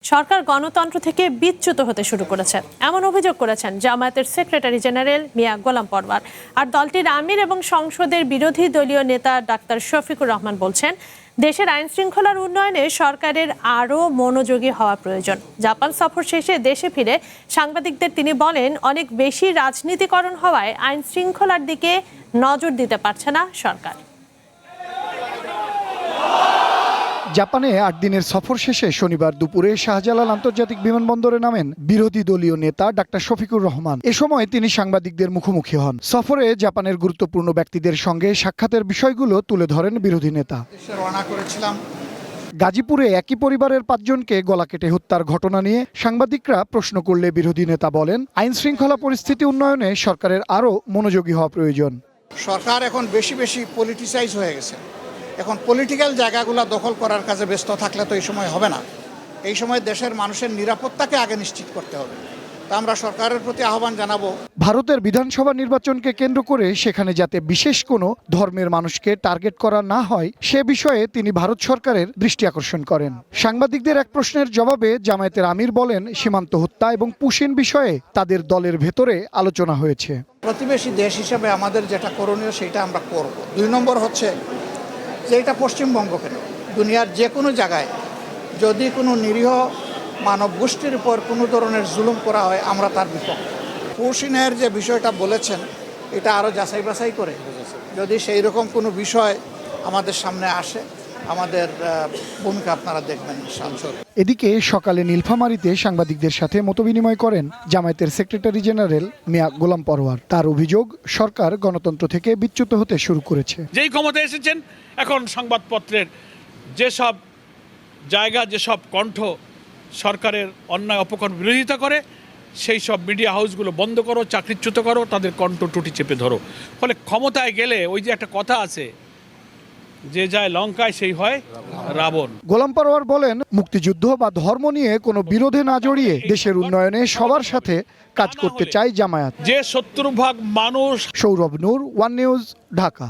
সরকার গণতন্ত্র থেকে বিচ্যুত হতে শুরু করেছে এমন অভিযোগ করেছেন জামায়াতের সেক্রেটারি জেনারেল মিয়া গোলাম পরওয়ার। আর দলটির আমির এবং সংসদের বিরোধী দলীয় নেতা ডাক্তার শফিকুর রহমান বলছেন, দেশের আইন শৃঙ্খলার উন্নয়নে সরকারের আরও মনোযোগী হওয়া প্রয়োজন। জাপান সফর শেষে দেশে ফিরে সাংবাদিকদের তিনি বলেন, অনেক বেশি রাজনীতিকরণ হওয়ায় আইন শৃঙ্খলার দিকে নজর দিতে পারছে না সরকার। জাপানে ৮ দিনের সফর শেষে শনিবার দুপুরে শাহজালাল আন্তর্জাতিক বিমানবন্দরে নামেন বিরোধী দলীয় নেতা ডাক্তার শফিকুর রহমান। এ সময় তিনি সাংবাদিকদের মুখোমুখি হন। সফরে জাপানের গুরুত্বপূর্ণ ব্যক্তিদের সঙ্গে সাক্ষাতের বিষয়গুলো তুলে ধরেন বিরোধী নেতা। গাজীপুরে একই পরিবারের ৫ জনকে গলা কেটে হত্যার ঘটনা নিয়ে সাংবাদিকরা প্রশ্ন করলে বিরোধী নেতা বলেন, আইন শৃঙ্খলা পরিস্থিতি উন্নয়নে সরকারের আরও মনোযোগী হওয়া প্রয়োজন। সরকার এখন বেশি পলিটিসাইজ হয়ে গেছে। এখন পলিটিক্যাল জায়গাগুলো দখল করার কাজে ব্যস্ত থাকলে তো এই সময় হবে না। এই সময় দেশের মানুষের নিরাপত্তাকে আগে নিশ্চিত করতে হবে। তা আমরা সরকারের প্রতি আহ্বান জানাবো, ভারতের বিধানসভা নির্বাচনকে কেন্দ্র করে সেখানে যাতে বিশেষ কোনো ধর্মের মানুষকে টার্গেট করা না হয় সে বিষয়ে তিনি ভারত সরকারের দৃষ্টি আকর্ষণ করেন। সাংবাদিকদের এক প্রশ্নের জবাবে জামায়াতের আমির বলেন, সীমান্ত হত্যা এবং পুশিন বিষয়ে তাদের দলের ভেতরে আলোচনা হয়েছে। প্রতিবেশী দেশ হিসেবে আমাদের যেটা করণীয় সেটা আমরা করব। ২ নম্বর হচ্ছে যে এটা পশ্চিমবঙ্গ কেন, দুনিয়ার যে কোনো জায়গায় যদি কোনো নিরীহ মানব গোষ্ঠীর উপর কোনো ধরনের জুলুম করা হয় আমরা তার বিপক্ষে। পুশিনের যে বিষয়টা বলেছেন এটা আরও যাচাই বাছাই করে যদি সেই রকম কোনো বিষয় আমাদের সামনে আসে আমাদের ভূমিকা আপনারা দেখবেন ইনশাআল্লাহ। এদিকে সকালে নীলফামারীতে সাংবাদিকদের সাথে মতবিনিময় করেন জামায়াতের সেক্রেটারি জেনারেল মিয়া গোলাম পরওয়ার। তার অভিযোগ, সরকার গণতন্ত্র থেকে বিচ্যুত হতে শুরু করেছে। যেই ক্ষমতায় এসেছেন এখন সংবাদপত্রের যেসব জায়গা, যেসব কণ্ঠ সরকারের অন্যায় অপকর্ম বিরোধিতা করে সেই সব মিডিয়া হাউসগুলো বন্ধ করো, চাকরিচ্যুত করো, তাদের কণ্ঠ টুটি চেপে ধরো। ফলে ক্ষমতায় গেলে ওই যে একটা কথা আছে, যে যায় লঙ্কায় সেই হয় রাবণ। গোলাম পরওয়ার বলেন, মুক্তিযুদ্ধ বা ধর্ম নিয়ে কোনো বিরোধে না জড়িয়ে দেশের উন্নয়নে সবার সাথে কাজ করতে চায় জামায়াত। যে ৭০ ভাগ মানুষ। সৌরভ নূর, ওয়ান নিউজ, ঢাকা।